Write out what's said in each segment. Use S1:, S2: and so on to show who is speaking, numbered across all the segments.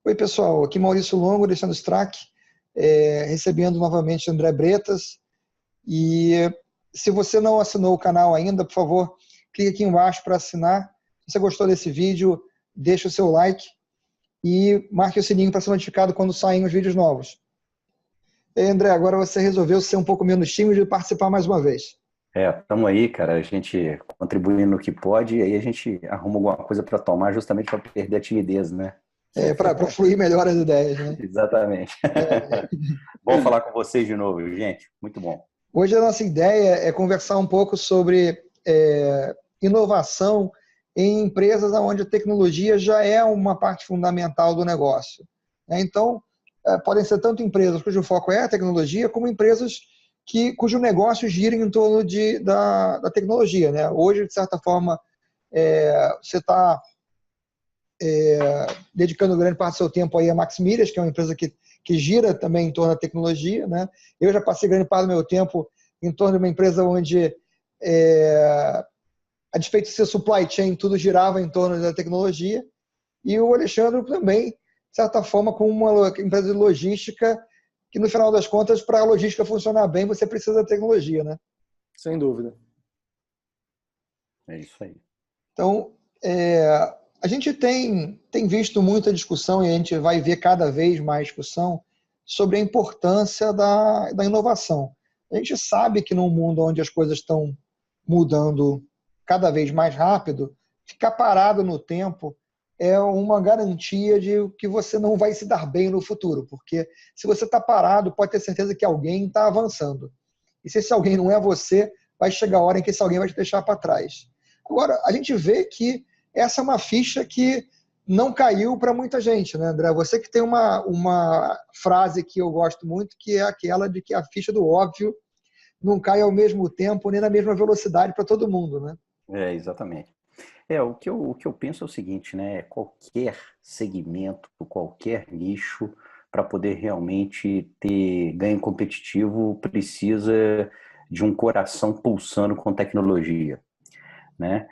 S1: Oi, pessoal. Aqui Maurício Longo, Alexandre Strack, recebendo novamente André Bretas. E se você não assinou o canal ainda, por favor, clique aqui embaixo para assinar. Se você gostou desse vídeo, deixa o seu like e marque o sininho para ser notificado quando saem os vídeos novos. E aí, André, agora você resolveu ser um pouco menos tímido e participar mais uma vez.
S2: Estamos aí, cara, a gente contribuindo no que pode, e aí a gente arruma alguma coisa para tomar justamente para perder a timidez, né?
S1: Para fluir melhor as ideias, né?
S2: Exatamente. Bom falar com vocês de novo, gente. Muito bom.
S1: Hoje a nossa ideia é conversar um pouco sobre inovação em empresas onde a tecnologia já é uma parte fundamental do negócio. Então, podem ser tanto empresas cujo foco é a tecnologia, como empresas cujo negócio gira em torno da tecnologia, né? Hoje, de certa forma, você está dedicando grande parte do seu tempo aí a Maxmilias, que é uma empresa que gira também em torno da tecnologia, né? Eu já passei grande parte do meu tempo em torno de uma empresa onde, a despeito de ser supply chain, tudo girava em torno da tecnologia. E o Alexandre também, de certa forma, como uma empresa de logística, que no final das contas, para a logística funcionar bem, você precisa da tecnologia, né?
S3: Sem dúvida.
S2: É isso aí.
S1: Então, a gente tem visto muita discussão, e a gente vai ver cada vez mais discussão sobre a importância da inovação. A gente sabe que num mundo onde as coisas estão mudando cada vez mais rápido, ficar parado no tempo é uma garantia de que você não vai se dar bem no futuro, porque se você está parado, pode ter certeza que alguém está avançando. E se esse alguém não é você, vai chegar a hora em que esse alguém vai te deixar para trás. Agora, a gente vê que essa é uma ficha que não caiu para muita gente, né, André? Você que tem uma frase que eu gosto muito, que é aquela de que a ficha do óbvio não cai ao mesmo tempo nem na mesma velocidade para todo mundo, né?
S2: Exatamente. O que eu penso é o seguinte, né? Qualquer segmento, qualquer nicho, para poder realmente ter ganho competitivo, precisa de um coração pulsando com tecnologia, né?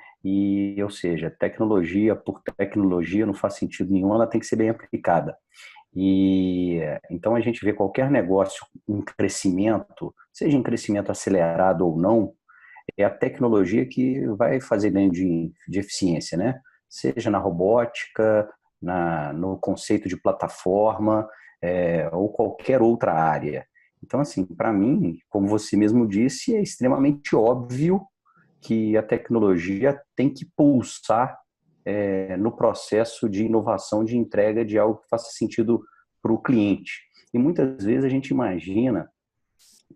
S2: Ou seja, tecnologia por tecnologia não faz sentido nenhum, ela tem que ser bem aplicada. Então a gente vê qualquer negócio em crescimento, seja em crescimento acelerado ou não, é a tecnologia que vai fazer ganho de eficiência, né? Seja na robótica, no conceito de plataforma, ou qualquer outra área. Então, assim, para mim, como você mesmo disse, é extremamente óbvio que a tecnologia tem que pulsar no processo de inovação, de entrega de algo que faça sentido para o cliente. E muitas vezes a gente imagina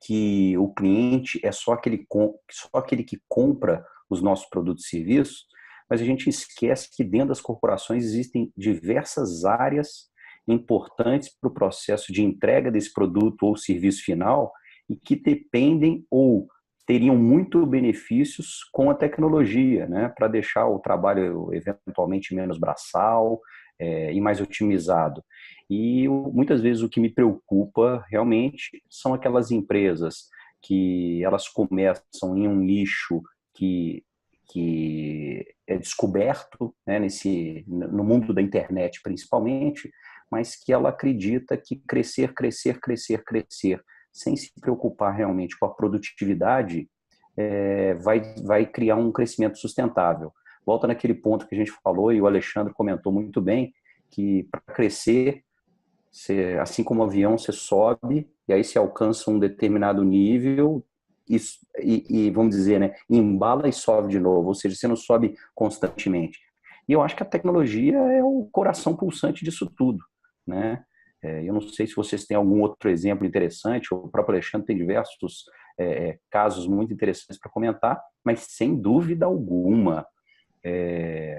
S2: que o cliente é só aquele que compra os nossos produtos e serviços, mas a gente esquece que dentro das corporações existem diversas áreas importantes para o processo de entrega desse produto ou serviço final e que dependem ou teriam muito benefícios com a tecnologia, né, para deixar o trabalho eventualmente menos braçal e mais otimizado. Muitas vezes o que me preocupa realmente são aquelas empresas que elas começam em um nicho que é descoberto, né, no mundo da internet principalmente, mas que ela acredita que crescer, sem se preocupar realmente com a produtividade, vai criar um crescimento sustentável. Volta naquele ponto que a gente falou, e o Alexandre comentou muito bem, que para crescer, assim como um avião, você sobe, e aí você alcança um determinado nível, e vamos dizer, né, embala e sobe de novo, ou seja, você não sobe constantemente. E eu acho que a tecnologia é o coração pulsante disso tudo, né? Eu não sei se vocês têm algum outro exemplo interessante, o próprio Alexandre tem diversos casos muito interessantes para comentar, mas sem dúvida alguma,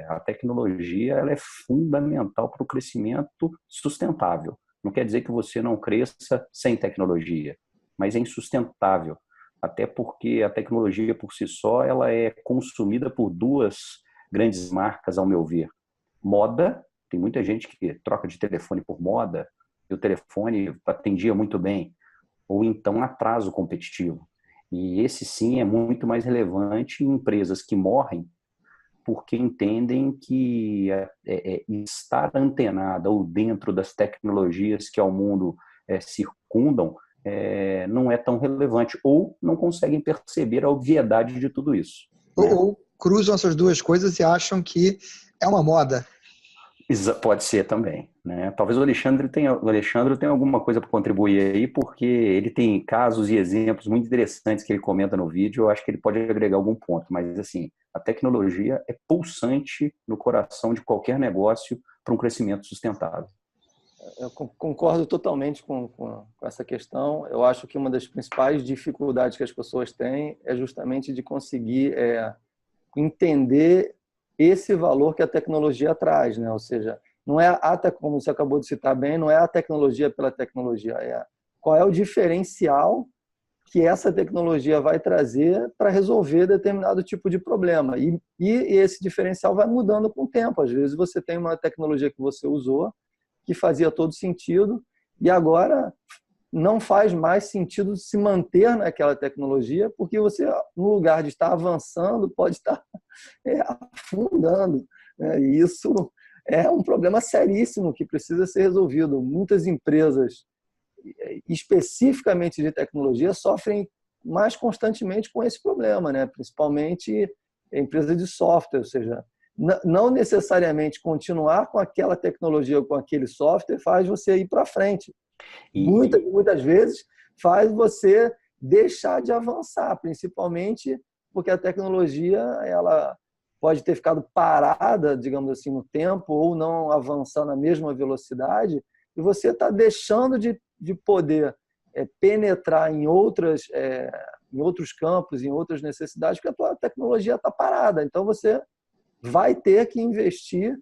S2: a tecnologia ela é fundamental para o crescimento sustentável. Não quer dizer que você não cresça sem tecnologia, mas é insustentável, até porque a tecnologia por si só ela é consumida por duas grandes marcas, ao meu ver. Moda, tem muita gente que troca de telefone por moda, e o telefone atendia muito bem, ou então atraso competitivo. E esse sim é muito mais relevante em empresas que morrem porque entendem que estar antenada ou dentro das tecnologias que ao mundo circundam não é tão relevante, ou não conseguem perceber a obviedade de tudo isso. Né?
S1: Ou cruzam essas duas coisas e acham que é uma moda.
S2: Pode ser também, né? Talvez o Alexandre tenha alguma coisa para contribuir aí, porque ele tem casos e exemplos muito interessantes que ele comenta no vídeo. Eu acho que ele pode agregar algum ponto, mas assim, a tecnologia é pulsante no coração de qualquer negócio para um crescimento sustentável.
S3: Eu concordo totalmente com essa questão. Eu acho que uma das principais dificuldades que as pessoas têm é justamente de conseguir entender esse valor que a tecnologia traz, né? Ou seja, não é até como você acabou de citar bem, não é a tecnologia pela tecnologia, qual é o diferencial que essa tecnologia vai trazer para resolver determinado tipo de problema. E esse diferencial vai mudando com o tempo. Às vezes você tem uma tecnologia que você usou que fazia todo sentido e agora não faz mais sentido se manter naquela tecnologia, porque você, no lugar de estar avançando, pode estar afundando. Né? E isso é um problema seríssimo que precisa ser resolvido. Muitas empresas, especificamente de tecnologia, sofrem mais constantemente com esse problema, né? Principalmente empresas de software, ou seja, não necessariamente continuar com aquela tecnologia ou com aquele software faz você ir para frente. Muitas vezes faz você deixar de avançar, principalmente porque a tecnologia ela pode ter ficado parada, digamos assim, no tempo ou não avançar na mesma velocidade e você está deixando de poder penetrar em outros campos, em outras necessidades, porque a tua tecnologia está parada. Então, você vai ter que investir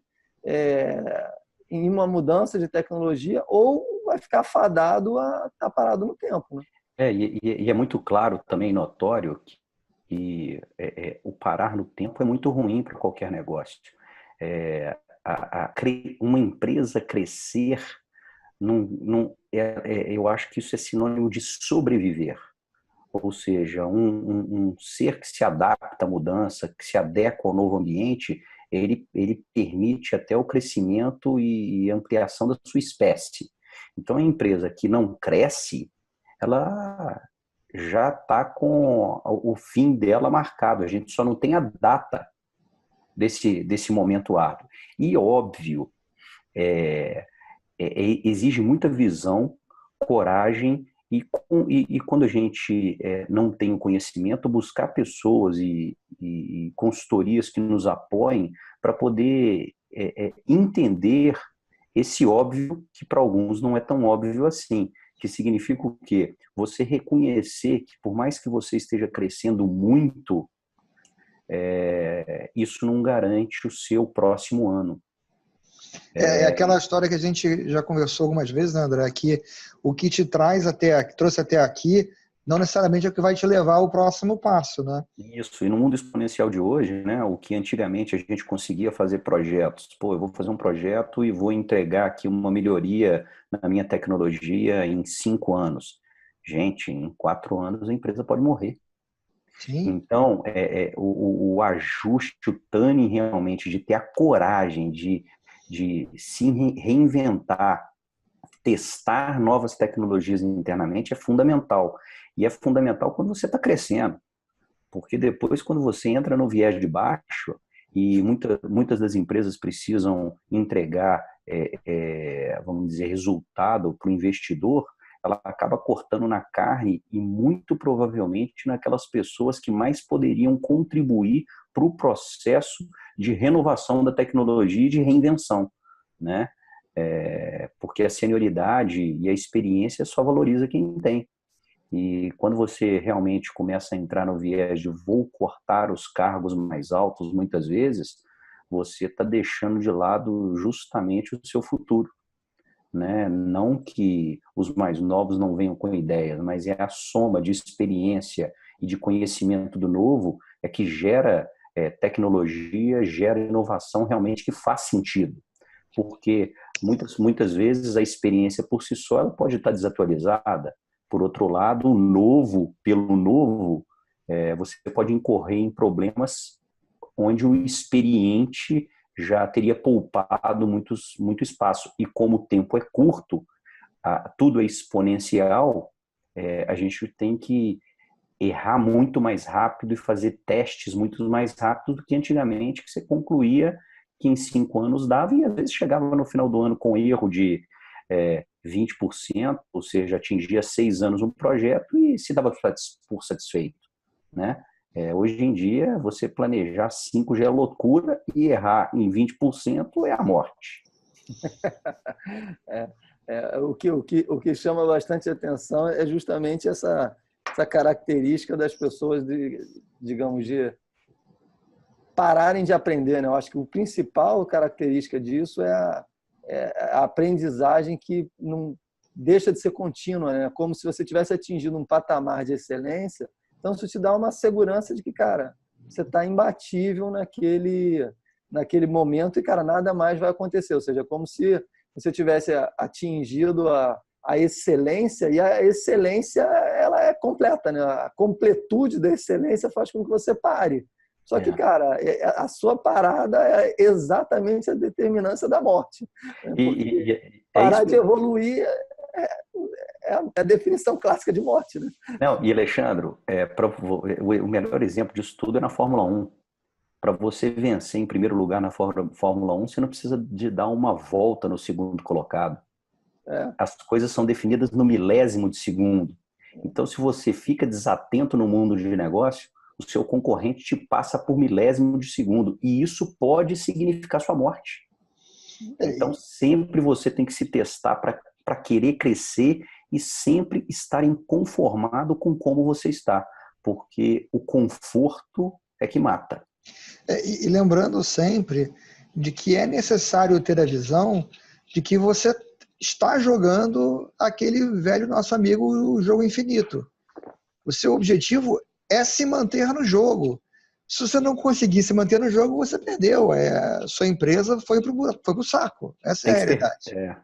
S3: em uma mudança de tecnologia ou vai ficar fadado a estar parado no tempo. Né?
S2: E é muito claro também, notório, que o parar no tempo é muito ruim para qualquer negócio. Uma empresa crescer, eu acho que isso é sinônimo de sobreviver. Ou seja, um ser que se adapta à mudança, que se adequa ao novo ambiente, ele permite até o crescimento e ampliação da sua espécie. Então, a empresa que não cresce, ela já está com o fim dela marcado. A gente só não tem a data desse momento árduo. E, óbvio, exige muita visão, coragem, e quando a gente não tem o conhecimento, buscar pessoas e consultorias que nos apoiem para poder entender esse óbvio, que para alguns não é tão óbvio assim, que significa o quê? Você reconhecer que por mais que você esteja crescendo muito, isso não garante o seu próximo ano.
S1: É aquela história que a gente já conversou algumas vezes, né, André? Que o que te trouxe até aqui, não necessariamente é o que vai te levar ao próximo passo, né?
S2: Isso, e no mundo exponencial de hoje, né, o que antigamente a gente conseguia fazer projetos, eu vou fazer um projeto e vou entregar aqui uma melhoria na minha tecnologia em 5 anos. Gente, em 4 anos a empresa pode morrer.
S1: Sim.
S2: Então, o ajuste, o timing realmente de ter a coragem de se reinventar, testar novas tecnologias internamente é fundamental. E é fundamental quando você está crescendo. Porque depois, quando você entra no viés de baixo, e muitas das empresas precisam entregar, vamos dizer, resultado para o investidor, ela acaba cortando na carne e muito provavelmente naquelas pessoas que mais poderiam contribuir para o processo de renovação da tecnologia e de reinvenção, né? Porque a senioridade e a experiência só valoriza quem tem. E quando você realmente começa a entrar no viés de vou cortar os cargos mais altos, muitas vezes, você está deixando de lado justamente o seu futuro. Né? Não que os mais novos não venham com ideias, mas é a soma de experiência e de conhecimento do novo que gera tecnologia, gera inovação realmente que faz sentido. Porque muitas vezes a experiência por si só ela pode estar desatualizada. Por outro lado, o novo, pelo novo, você pode incorrer em problemas onde o experiente já teria poupado muito espaço. E como o tempo é curto, tudo é exponencial, a gente tem que errar muito mais rápido e fazer testes muito mais rápidos do que antigamente, que você concluía que em 5 anos dava, e às vezes chegava no final do ano com erro de 20%, ou seja, atingia 6 anos um projeto e se dava por satisfeito, né? Hoje em dia, você planejar 5 já é loucura e errar em 20% é a morte.
S3: O que chama bastante atenção é justamente essa característica das pessoas digamos, de pararem de aprender, né? Eu acho que o principal característica disso é a aprendizagem que não deixa de ser contínua, né? Como se você tivesse atingido um patamar de excelência. Então, isso te dá uma segurança de que, cara, você está imbatível naquele momento e, cara, nada mais vai acontecer. Ou seja, como se você tivesse atingido a excelência, e a excelência ela é completa, né? A completude da excelência faz com que você pare. Só que, cara, a sua parada é exatamente a determinância da morte. Parar de evoluir é a definição clássica de morte, né?
S2: Não, e Alexandre, o melhor exemplo disso tudo é na Fórmula 1. Para você vencer em primeiro lugar na Fórmula 1, você não precisa de dar uma volta no segundo colocado. As coisas são definidas no milésimo de segundo. Então, se você fica desatento no mundo de negócio, o seu concorrente te passa por milésimo de segundo. E isso pode significar sua morte. Então, sempre você tem que se testar para querer crescer e sempre estar inconformado com como você está. Porque o conforto é que mata.
S1: E lembrando sempre de que é necessário ter a visão de que você está jogando aquele velho nosso amigo, o jogo infinito. O seu objetivo é se manter no jogo. Se você não conseguir se manter no jogo, você perdeu. Sua empresa foi pro saco. Essa é a realidade.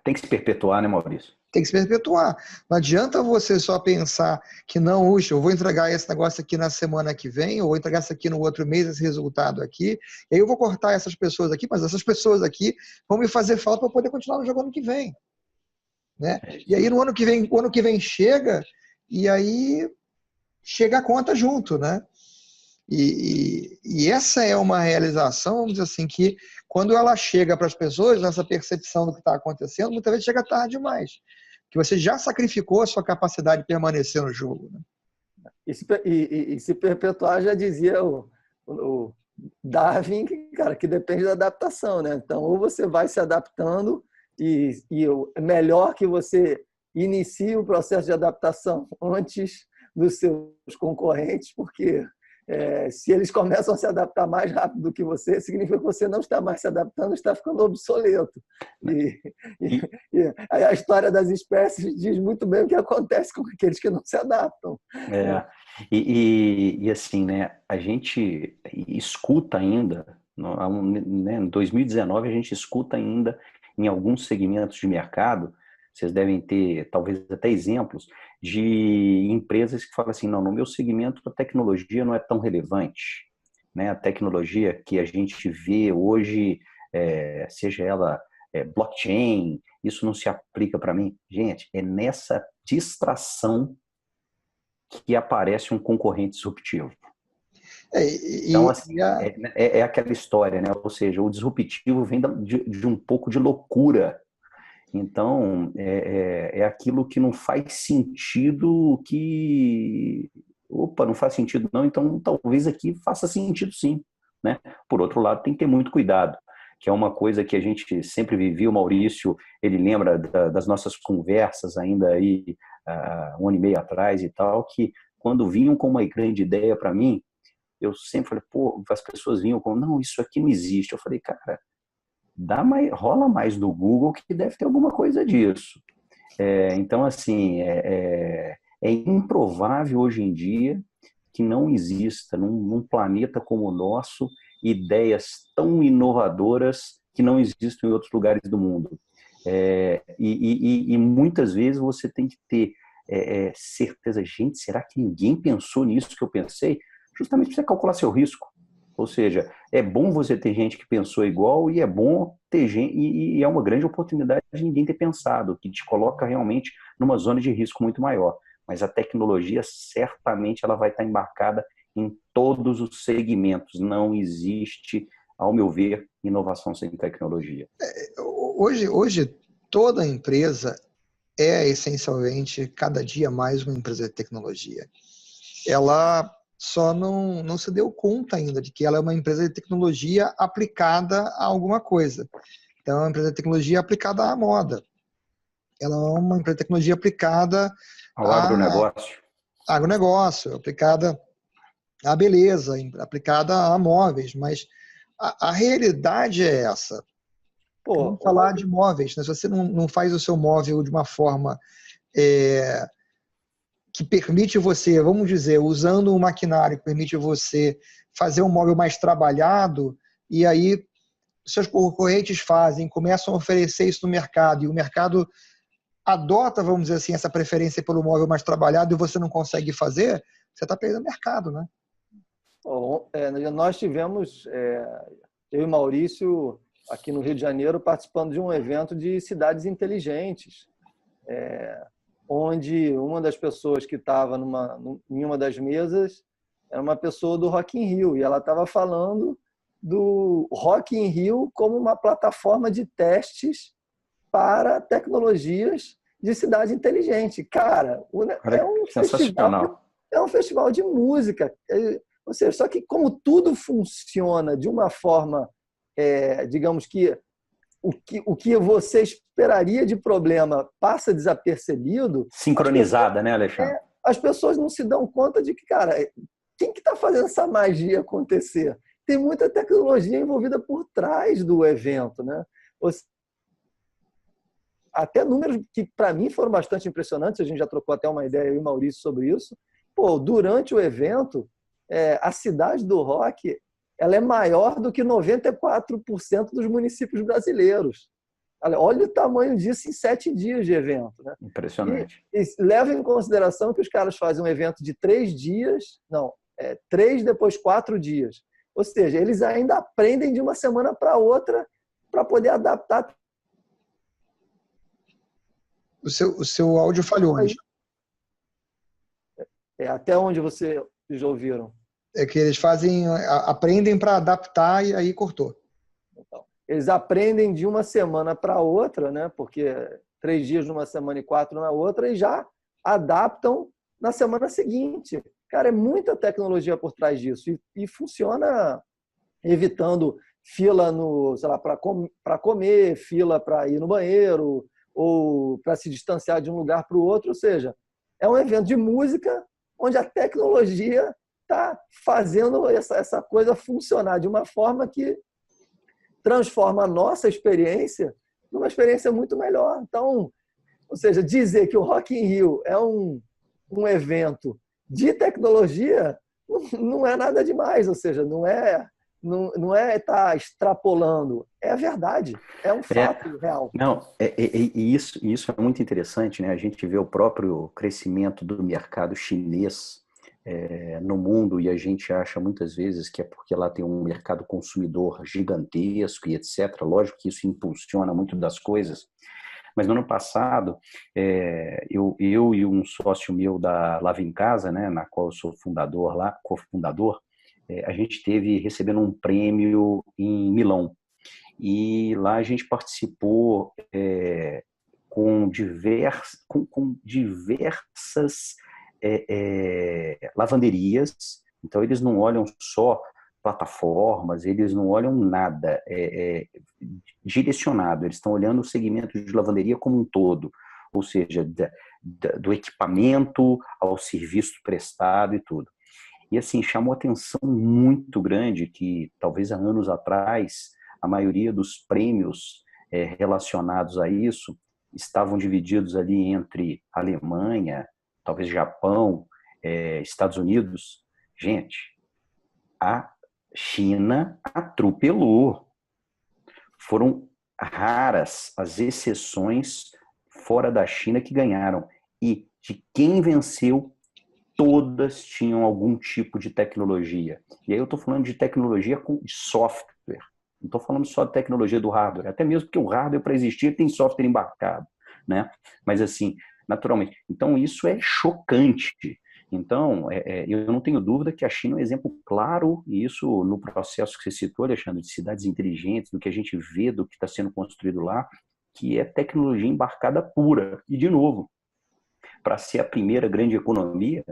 S2: Tem que se perpetuar, né, Maurício?
S1: Tem que se perpetuar. Não adianta você só pensar que não, eu vou entregar esse negócio aqui na semana que vem, ou vou entregar isso aqui no outro mês, esse resultado aqui, e aí eu vou cortar essas pessoas aqui, mas essas pessoas aqui vão me fazer falta para poder continuar no jogo ano que vem. Né? E aí o ano que vem chega, e aí chega a conta junto, né? E essa é uma realização, vamos dizer assim, que quando ela chega para as pessoas, essa percepção do que está acontecendo, muitas vezes chega tarde demais. Que você já sacrificou a sua capacidade de permanecer no jogo. Né?
S3: E se perpetuar, já dizia o Darwin, cara, que depende da adaptação, né? Então, ou você vai se adaptando e é melhor que você inicie o processo de adaptação antes dos seus concorrentes, porque se eles começam a se adaptar mais rápido do que você, significa que você não está mais se adaptando, está ficando obsoleto. E a história das espécies diz muito bem o que acontece com aqueles que não se adaptam.
S2: E assim, né, a gente escuta ainda, em 2019 a gente escuta ainda em alguns segmentos de mercado, vocês devem ter talvez até exemplos de empresas que falam assim, não, no meu segmento a tecnologia não é tão relevante. Né? A tecnologia que a gente vê hoje, seja ela blockchain, isso não se aplica para mim. Gente, é nessa distração que aparece um concorrente disruptivo. Então, assim, é aquela história, né? Ou seja, o disruptivo vem de um pouco de loucura. Então, é aquilo que não faz sentido que... Opa, não faz sentido não, então talvez aqui faça sentido sim. Né? Por outro lado, tem que ter muito cuidado, que é uma coisa que a gente sempre viveu. O Maurício, ele lembra das nossas conversas ainda aí, 1 ano e meio atrás e tal, que quando vinham com uma grande ideia para mim, eu sempre falei, as pessoas vinham com, não, isso aqui não existe. Eu falei, cara, rola mais no Google que deve ter alguma coisa disso. Então, assim, é improvável hoje em dia que não exista num planeta como o nosso ideias tão inovadoras que não existem em outros lugares do mundo. E muitas vezes você tem que ter certeza, gente, será que ninguém pensou nisso que eu pensei? Justamente para você calcular seu risco. Ou seja, é bom você ter gente que pensou igual e é bom ter gente, e é uma grande oportunidade de ninguém ter pensado, que te coloca realmente numa zona de risco muito maior. Mas a tecnologia, certamente, ela vai estar embarcada em todos os segmentos. Não existe, ao meu ver, inovação sem tecnologia.
S1: Hoje toda empresa é essencialmente, cada dia mais, uma empresa de tecnologia. Ela só não se deu conta ainda de que ela é uma empresa de tecnologia aplicada a alguma coisa. Então, é uma empresa de tecnologia aplicada à moda. Ela é uma empresa de tecnologia aplicada
S2: Ao
S1: a
S2: agronegócio.
S1: agronegócio, aplicada à beleza, aplicada a móveis, mas a realidade é essa.
S3: Pô,
S1: Vamos falar de móveis, né? Se você não faz o seu móvel de uma forma que permite você, vamos dizer, usando um maquinário que permite você fazer um móvel mais trabalhado, e aí seus concorrentes fazem, começam a oferecer isso no mercado, e o mercado adota, vamos dizer assim, essa preferência pelo móvel mais trabalhado e você não consegue fazer, você está perdendo mercado, né?
S3: nós tivemos, eu e Maurício, aqui no Rio de Janeiro, participando de um evento de cidades inteligentes, onde uma das pessoas que estava em uma das mesas era uma pessoa do Rock in Rio, e ela estava falando do Rock in Rio como uma plataforma de testes para tecnologias de cidade inteligente. Cara,
S2: Olha, sensacional.
S3: é um festival de música. Ou seja, só que como tudo funciona de uma forma, digamos que o que você esperaria de problema passa desapercebido,
S2: Sincronizada, né, Alexandre?
S3: as pessoas não se dão conta de que, cara, quem que está fazendo essa magia acontecer? Tem muita tecnologia envolvida por trás do evento, né? Até números que, para mim, foram bastante impressionantes. A gente já trocou até uma ideia, eu e o Maurício, sobre isso. Pô, durante o evento, a cidade do rock ela é maior do que 94% dos municípios brasileiros. Olha o tamanho disso em 7 dias de evento. Né?
S2: Impressionante.
S3: E leva em consideração que os caras fazem um evento de 3 dias, 3, depois 4 dias. Ou seja, eles ainda aprendem de uma semana para outra para poder adaptar.
S1: O seu áudio falhou, Ângelo.
S3: Até onde vocês já ouviram?
S1: É que eles aprendem para adaptar e aí cortou.
S3: Então, eles aprendem de uma semana para outra, né? Porque 3 dias numa semana e 4 na outra, e já adaptam na semana seguinte. Cara, é muita tecnologia por trás disso. E funciona evitando fila para comer, fila para ir no banheiro, ou para se distanciar de um lugar para o outro. Ou seja, é um evento de música onde a tecnologia está fazendo essa coisa funcionar de uma forma que transforma a nossa experiência numa experiência muito melhor. Então, ou seja, dizer que o Rock in Rio é um evento de tecnologia não é nada demais, ou seja, não é estar extrapolando, é a verdade, é um fato real.
S2: Não, isso é muito interessante, né? A gente vê o próprio crescimento do mercado chinês no mundo, e a gente acha muitas vezes que é porque lá tem um mercado consumidor gigantesco e etc. Lógico que isso impulsiona muito das coisas, mas no ano passado eu e um sócio meu da Lava em Casa, né, na qual eu sou cofundador, a gente esteve recebendo um prêmio em Milão, e lá a gente participou com diversas lavanderias. Então eles não olham só plataformas, eles não olham nada direcionado, eles estão olhando o segmento de lavanderia como um todo, ou seja, do equipamento ao serviço prestado e tudo. E assim, chamou atenção muito grande que talvez há anos atrás a maioria dos prêmios relacionados a isso estavam divididos ali entre Alemanha, talvez Japão, Estados Unidos. Gente, a China atropelou. Foram raras as exceções fora da China que ganharam. E de quem venceu todas tinham algum tipo de tecnologia. E aí eu estou falando de tecnologia de software. Não estou falando só de tecnologia do hardware, até mesmo porque o hardware, para existir, tem software embarcado, né? Mas assim, naturalmente. Então, isso é chocante. Então, eu não tenho dúvida que a China é um exemplo claro, e isso no processo que você citou, Alexandre, de cidades inteligentes, do que a gente vê, do que está sendo construído lá, que é tecnologia embarcada pura. E, de novo, para ser a primeira grande economia,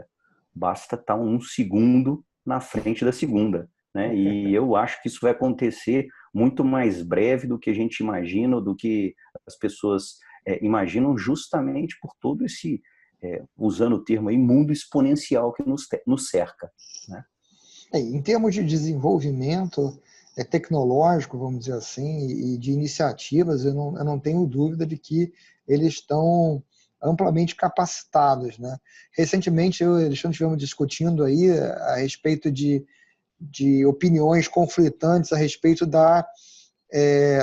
S2: basta estar um segundo na frente da segunda, né? E eu acho que isso vai acontecer muito mais breve do que a gente imagina, do que as pessoas imaginam, justamente por todo esse, usando o termo aí, mundo exponencial que nos cerca, né?
S1: Em termos de desenvolvimento tecnológico, vamos dizer assim, e de iniciativas, eu não tenho dúvida de que eles estão amplamente capacitados, né? Recentemente, eu e o Alexandre estivemos discutindo aí a respeito de opiniões conflitantes a respeito da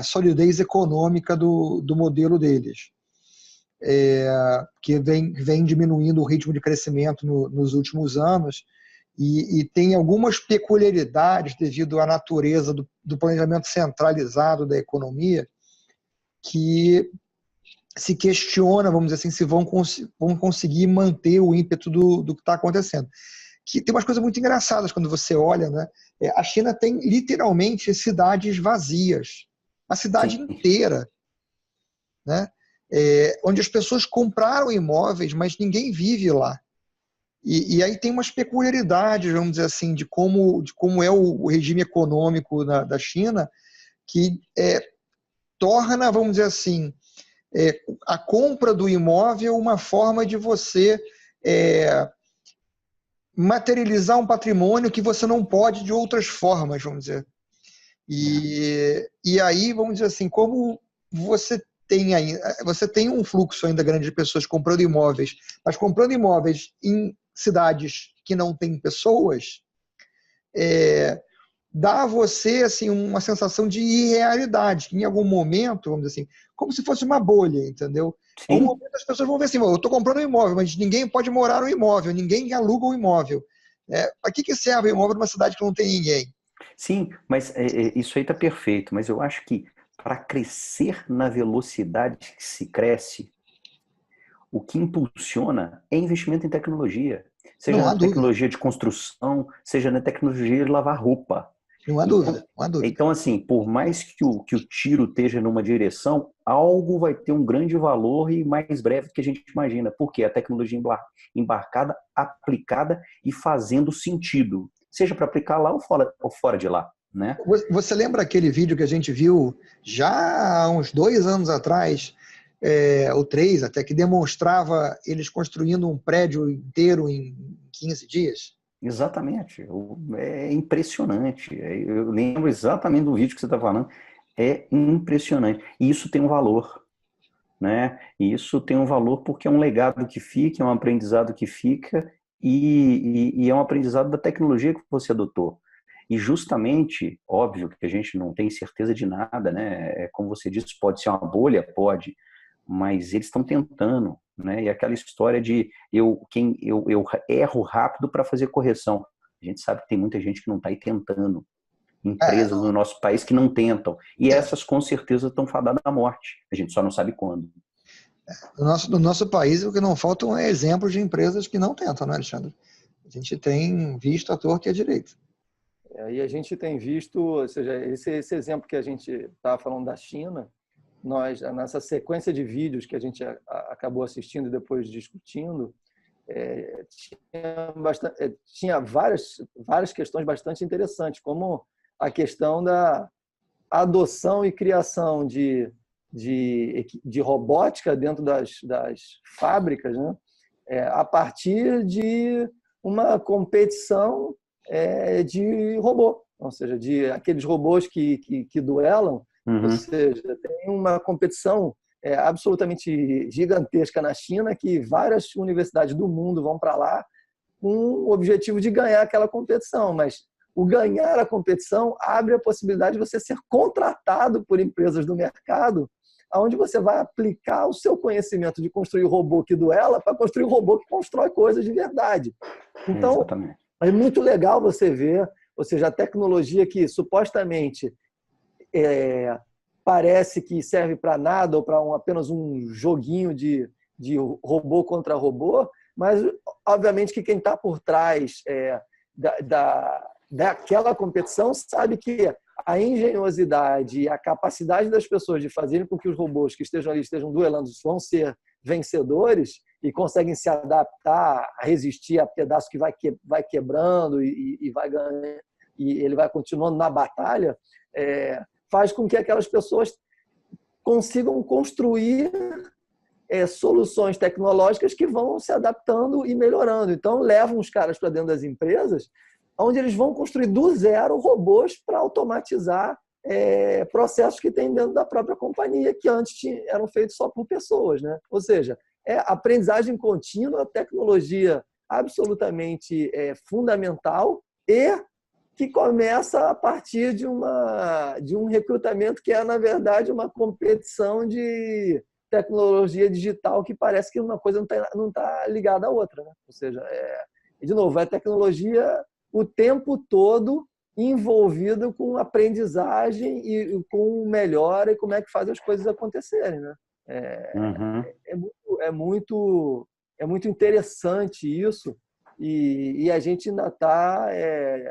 S1: solidez econômica do modelo deles, que vem diminuindo o ritmo de crescimento nos últimos anos, e tem algumas peculiaridades devido à natureza do planejamento centralizado da economia que se questiona, vamos dizer assim, se vão conseguir manter o ímpeto do que está acontecendo. Que tem umas coisas muito engraçadas quando você olha, né? A China tem literalmente cidades vazias, a cidade
S2: Sim.
S1: inteira, né? Onde as pessoas compraram imóveis, mas ninguém vive lá. E aí tem umas peculiaridades, vamos dizer assim, de como é o regime econômico da China, que torna, vamos dizer assim, a compra do imóvel uma forma de você materializar um patrimônio que você não pode de outras formas, vamos dizer. E aí, vamos dizer assim, como você tem um fluxo ainda grande de pessoas comprando imóveis, mas comprando imóveis em cidades que não têm pessoas, dá a você assim, uma sensação de irrealidade, que em algum momento, vamos dizer assim, como se fosse uma bolha, entendeu? Em algum momento as pessoas vão ver assim, eu estou comprando um imóvel, mas ninguém pode morar no imóvel, ninguém aluga um imóvel. Para que serve o imóvel numa cidade que não tem ninguém?
S2: Sim, mas isso aí está perfeito, mas eu acho que para crescer na velocidade que se cresce, o que impulsiona é investimento em tecnologia. Seja
S1: Não há
S2: na
S1: dúvida.
S2: tecnologia de construção, seja na tecnologia de lavar roupa.
S1: Não há
S2: Então,
S1: dúvida, não há dúvida.
S2: então assim, por mais que o tiro esteja numa direção, algo vai ter um grande valor e mais breve do que a gente imagina. Porque a tecnologia embarcada, aplicada e fazendo sentido. Seja para aplicar lá ou fora de lá, né?
S1: Você lembra aquele vídeo que a gente viu já há uns 2 anos atrás, ou 3 até, que demonstrava eles construindo um prédio inteiro em 15 dias?
S2: Exatamente. É impressionante. Eu lembro exatamente do vídeo que você está falando. É impressionante. E isso tem um valor, né? E isso tem um valor porque é um legado que fica, é um aprendizado que fica e é um aprendizado da tecnologia que você adotou. E justamente, óbvio que a gente não tem certeza de nada, né? Como você disse, pode ser uma bolha, pode, mas eles estão tentando, né? E aquela história de eu erro rápido para fazer correção. A gente sabe que tem muita gente que não está aí tentando, empresas no nosso país que não tentam, e essas com certeza estão fadadas à morte. A gente só não sabe quando.
S1: No nosso país, o que não faltam é exemplos de empresas que não tentam, não é, Alexandre? A gente tem visto à torta e à direita.
S3: E a gente tem visto, ou seja, esse exemplo que a gente estava falando da China, nessa sequência de vídeos que a gente acabou assistindo e depois discutindo, tinha várias questões bastante interessantes, como a questão da adoção e criação de robótica dentro das fábricas, né? A partir de uma competição de robô, ou seja, de aqueles robôs que duelam, ou seja, tem uma competição absolutamente gigantesca na China, que várias universidades do mundo vão para lá com o objetivo de ganhar aquela competição, mas o ganhar a competição abre a possibilidade de você ser contratado por empresas do mercado onde você vai aplicar o seu conhecimento de construir o robô que duela para construir o robô que constrói coisas de verdade. Então,
S2: exatamente.
S3: É muito legal você ver, ou seja, a tecnologia que supostamente parece que serve para nada ou para apenas um joguinho de robô contra robô, mas obviamente que quem está por trás daquela competição sabe que a engenhosidade e a capacidade das pessoas de fazerem com que os robôs que estejam ali estejam duelando vão ser vencedores e conseguem se adaptar, a resistir a pedaço que vai quebrando e vai ganhando, e ele vai continuando na batalha, faz com que aquelas pessoas consigam construir soluções tecnológicas que vão se adaptando e melhorando. Então, levam os caras para dentro das empresas, onde eles vão construir do zero robôs para automatizar processos que tem dentro da própria companhia, que antes eram feitos só por pessoas, né? Ou seja, aprendizagem contínua, tecnologia absolutamente fundamental e que começa a partir de um recrutamento que na verdade, uma competição de tecnologia digital que parece que uma coisa não está ligada à outra, né? Ou seja, de novo, é tecnologia o tempo todo envolvido com aprendizagem e com melhora e como é que faz as coisas acontecerem, né? É muito interessante isso e a gente ainda está,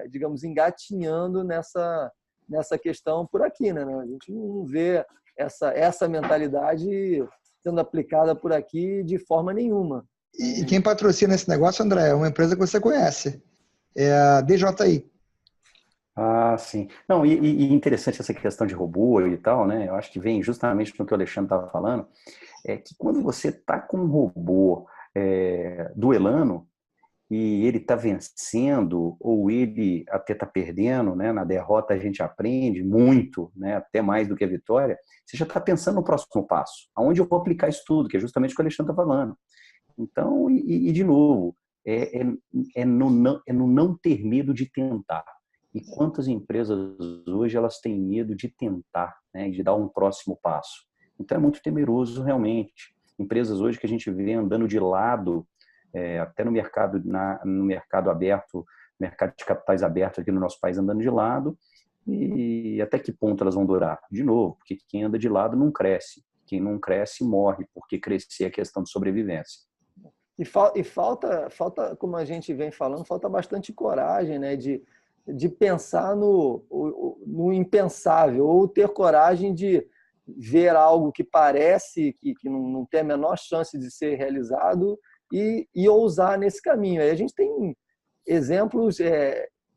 S3: digamos, engatinhando nessa questão por aqui, né? A gente não vê essa mentalidade sendo aplicada por aqui de forma nenhuma.
S1: E quem patrocina esse negócio, André, é uma empresa que você conhece, é a DJI.
S2: Ah, sim. Não, e interessante essa questão de robô e tal, né? Eu acho que vem justamente no que o Alexandre estava falando, é que quando você está com um robô duelando e ele está vencendo ou ele até está perdendo, né? Na derrota a gente aprende muito, né? Até mais do que a vitória. Você já está pensando no próximo passo, aonde eu vou aplicar isso tudo, que é justamente o que o Alexandre está falando. Então, de novo, no não ter medo de tentar. E quantas empresas hoje elas têm medo de tentar, né, de dar um próximo passo. Então é muito temeroso realmente. Empresas hoje que a gente vê andando de lado, até no mercado aberto, mercado de capitais aberto aqui no nosso país andando de lado, e até que ponto elas vão durar? De novo, porque quem anda de lado não cresce. Quem não cresce morre, porque crescer é questão de sobrevivência.
S3: E falta, como a gente vem falando, falta bastante coragem, né, de pensar no impensável, ou ter coragem de ver algo que parece que não tem a menor chance de ser realizado e ousar nesse caminho. Aí a gente tem exemplos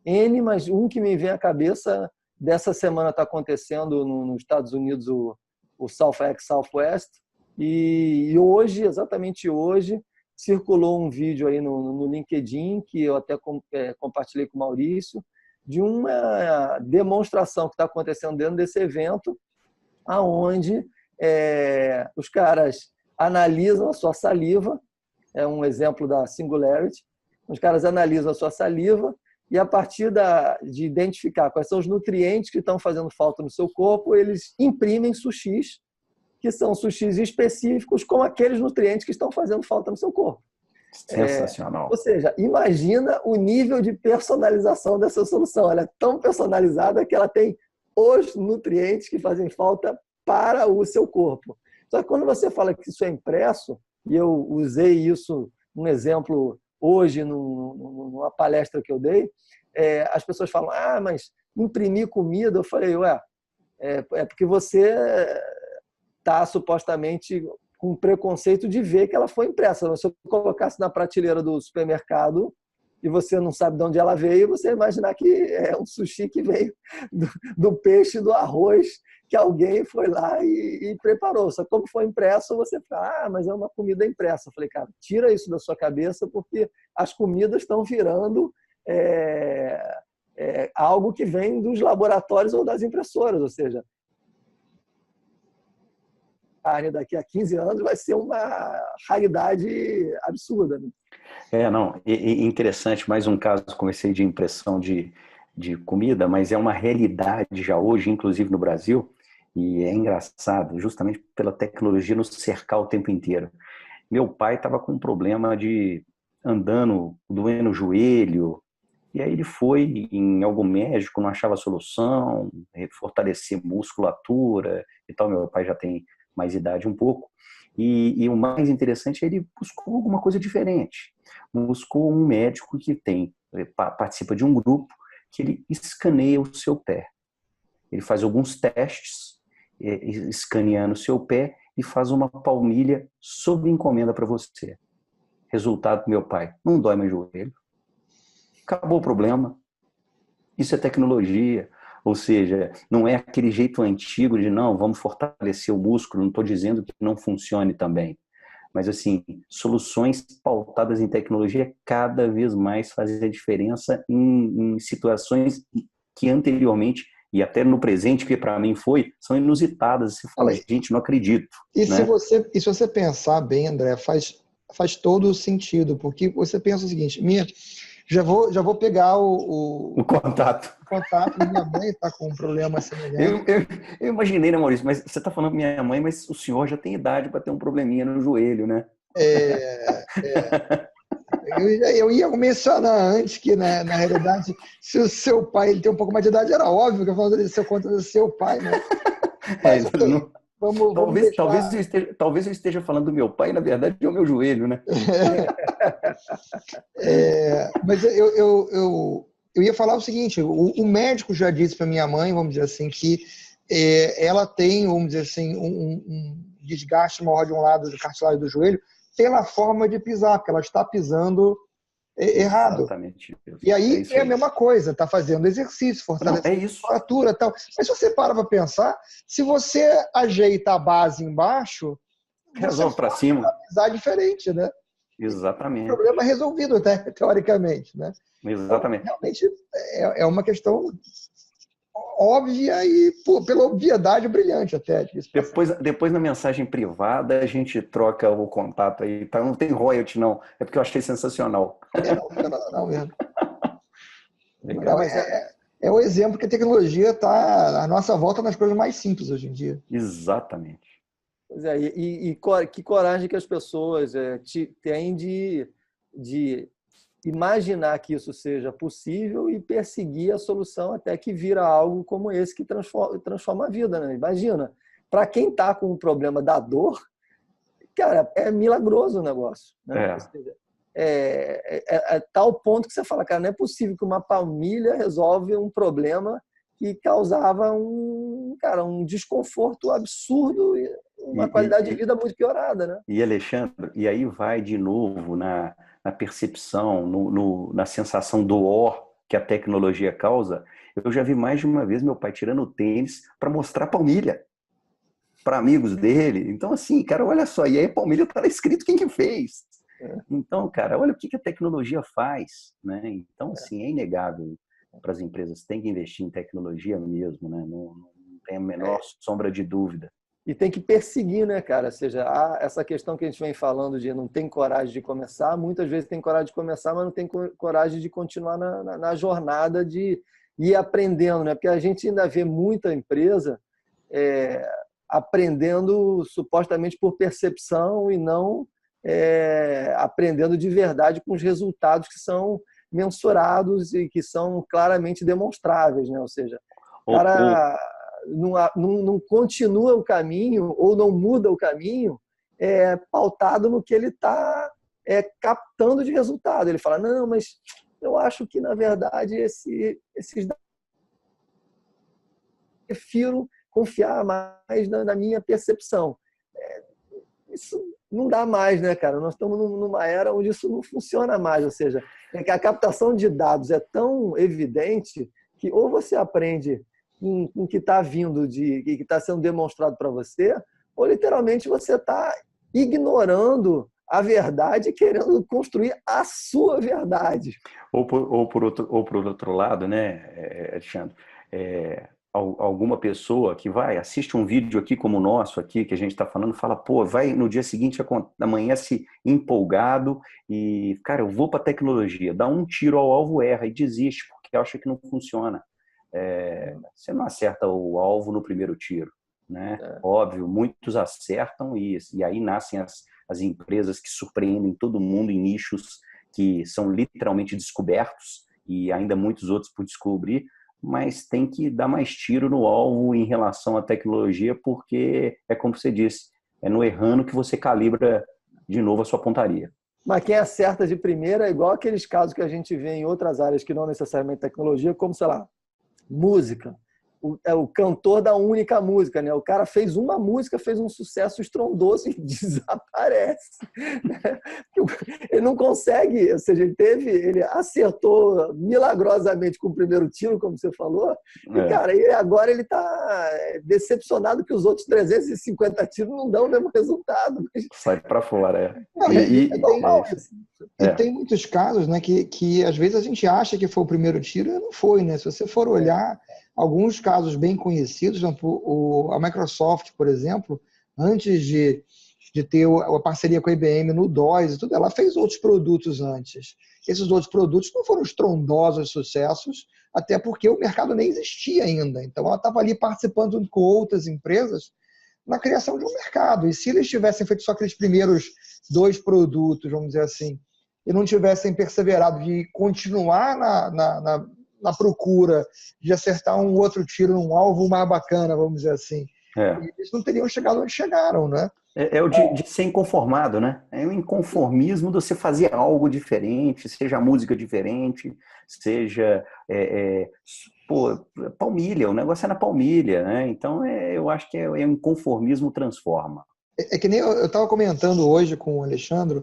S3: N, mas um que me vem à cabeça dessa semana está acontecendo nos Estados Unidos, o SouthX Southwest, e hoje, exatamente hoje, circulou um vídeo aí no LinkedIn, que eu até compartilhei com o Maurício, de uma demonstração que está acontecendo dentro desse evento, aonde os caras analisam a sua saliva, é um exemplo da Singularity, os caras analisam a sua saliva e a partir de identificar quais são os nutrientes que estão fazendo falta no seu corpo, eles imprimem sushis, que são sushis específicos com aqueles nutrientes que estão fazendo falta no seu corpo.
S2: Sensacional.
S3: Ou seja, imagina o nível de personalização dessa solução. Ela é tão personalizada que ela tem os nutrientes que fazem falta para o seu corpo. Só que quando você fala que isso é impresso, e eu usei isso, um exemplo, hoje, numa palestra que eu dei, as pessoas falam, mas imprimir comida. Eu falei, é porque você está supostamente com preconceito de ver que ela foi impressa. Se eu colocasse na prateleira do supermercado e você não sabe de onde ela veio, você imaginar que é um sushi que veio do peixe, do arroz, que alguém foi lá e preparou. Só que como foi impresso, você fala, mas é uma comida impressa. Eu falei, cara, tira isso da sua cabeça, porque as comidas estão virando algo que vem dos laboratórios ou das impressoras, ou seja, carne daqui a 15 anos vai ser uma raridade absurda. Né?
S2: Não, interessante, mais um caso, comecei de impressão de comida, mas é uma realidade já hoje, inclusive no Brasil, E é engraçado, justamente pela tecnologia nos cercar o tempo inteiro. Meu pai estava com um problema de andando, doendo o joelho, e aí ele foi em algum médico, não achava solução, fortalecer musculatura e tal. Meu pai já tem mais idade um pouco. E o mais interessante é ele buscou alguma coisa diferente. Buscou um médico que participa de um grupo que ele escaneia o seu pé. Ele faz alguns testes, escaneando o seu pé e faz uma palmilha sob encomenda para você. Resultado, meu pai, não dói mais joelho. Acabou o problema. Isso é tecnologia. Ou seja, não é aquele jeito antigo de não, vamos fortalecer o músculo, não estou dizendo que não funcione também. Mas, assim, soluções pautadas em tecnologia cada vez mais fazem a diferença em situações que anteriormente, e até no presente, que para mim são inusitadas. Você fala, gente, não acredito.
S1: E,
S2: né?
S1: se você pensar bem, André, faz todo o sentido, porque você pensa o seguinte, já vou pegar o
S2: contato.
S1: Minha mãe está com um problema semelhante.
S2: Eu imaginei, né, Maurício? Mas você está falando minha mãe, mas o senhor já tem idade para ter um probleminha no joelho, né?
S1: Eu ia mencionar antes que, na realidade, se o seu pai ele tem um pouco mais de idade, era óbvio que eu falando de seu conta do seu pai, né? Mas, okay, vamos deixar...
S2: talvez eu esteja falando do meu pai, na verdade, é o meu joelho, né?
S1: Mas eu ia falar o seguinte, o médico já disse para minha mãe, vamos dizer assim, que ela tem, vamos dizer assim, um desgaste maior de um lado do cartilagem do joelho pela forma de pisar, porque ela está pisando errado.
S2: Exatamente.
S1: E aí é a mesma coisa, está fazendo exercício, fortalecendo a musculatura e tal. Mas se você para pensar, se você ajeita a base embaixo,
S2: resolve para cima.
S1: Pisar diferente, né?
S2: Exatamente.
S1: O problema é resolvido, né? Teoricamente, né?
S2: Exatamente.
S1: Então, realmente é uma questão óbvia e, pela obviedade, brilhante até.
S2: Depois na mensagem privada a gente troca o contato aí, tá? Não tem royalty, não. É porque eu achei sensacional.
S1: Não mesmo. Legal. É o exemplo que a tecnologia está à nossa volta nas coisas mais simples hoje em dia.
S2: Exatamente.
S3: Pois é, que coragem que as pessoas têm de imaginar que isso seja possível e perseguir a solução até que vira algo como esse que transforma a vida, né? Imagina, para quem está com o problema da dor, cara, é milagroso o negócio, né? Ou seja, tal ponto que você fala, cara, não é possível que uma palmilha resolve um problema que causava um desconforto absurdo e uma qualidade de vida muito piorada, né?
S2: E Alexandre, e aí vai de novo na percepção, na sensação do ó que a tecnologia causa. Eu já vi mais de uma vez meu pai tirando o tênis para mostrar a palmilha para amigos dele. Então, assim, cara, olha só, e aí a palmilha está escrito quem que fez. Então, cara, olha o que a tecnologia faz, né? Então, assim, é inegável para as empresas, tem que investir em tecnologia mesmo, né? Não tem a menor sombra de dúvida.
S3: E tem que perseguir, né, cara? Ou seja, essa questão que a gente vem falando de não tem coragem de começar, muitas vezes tem coragem de começar, mas não tem coragem de continuar na jornada de ir aprendendo, né? Porque a gente ainda vê muita empresa aprendendo supostamente por percepção e não aprendendo de verdade com os resultados que são mensurados e que são claramente demonstráveis, né? Ou seja, o cara não continua o caminho ou não muda o caminho pautado no que ele está captando de resultado. Ele fala, não, mas eu acho que, na verdade, esses prefiro confiar mais na minha percepção. Isso não dá mais, né, cara? Nós estamos numa era onde isso não funciona mais. Ou seja, a captação de dados é tão evidente que ou você aprende com o que está vindo, que está sendo demonstrado para você, ou literalmente você está ignorando a verdade e querendo construir a sua verdade.
S2: Ou por outro lado, né, Alexandre? Alguma pessoa que assiste um vídeo aqui como o nosso aqui, que a gente está falando, fala, pô, vai no dia seguinte amanhece empolgado e, cara, eu vou para a tecnologia, dá um tiro ao alvo, erra e desiste, porque acha que não funciona. Você não acerta o alvo no primeiro tiro. né? Óbvio, muitos acertam e aí nascem as empresas que surpreendem todo mundo em nichos que são literalmente descobertos e ainda muitos outros por descobrir, mas tem que dar mais tiro no alvo em relação à tecnologia, porque é como você disse, é no errando que você calibra de novo a sua pontaria.
S3: Mas quem acerta de primeira é igual aqueles casos que a gente vê em outras áreas que não necessariamente tecnologia, como, sei lá, música. É o cantor da única música, né? O cara fez uma música, fez um sucesso estrondoso e desaparece. Ele não consegue, ou seja, ele acertou milagrosamente com o primeiro tiro, como você falou, e, cara, agora ele está decepcionado que os outros 350 tiros não dão o mesmo resultado.
S2: Sai para fora,
S1: é normal isso. E tem muitos casos, né, que às vezes a gente acha que foi o primeiro tiro e não foi, né? Se você for olhar alguns casos bem conhecidos, a Microsoft, por exemplo, antes de ter a parceria com a IBM no DOS e tudo, ela fez outros produtos antes. Esses outros produtos não foram estrondosos sucessos, até porque o mercado nem existia ainda. Então ela estava ali participando com outras empresas na criação de um mercado. E se eles tivessem feito só aqueles primeiros 2 produtos, vamos dizer assim, e não tivessem perseverado de continuar na procura de acertar um outro tiro num alvo mais bacana, vamos dizer assim, eles não teriam chegado onde chegaram, né?
S2: É o de ser inconformado, né? É o inconformismo de você fazer algo diferente, seja música diferente, seja palmilha, o negócio é na palmilha, né? Então eu acho que o inconformismo transforma.
S1: É que nem eu estava comentando hoje com o Alexandre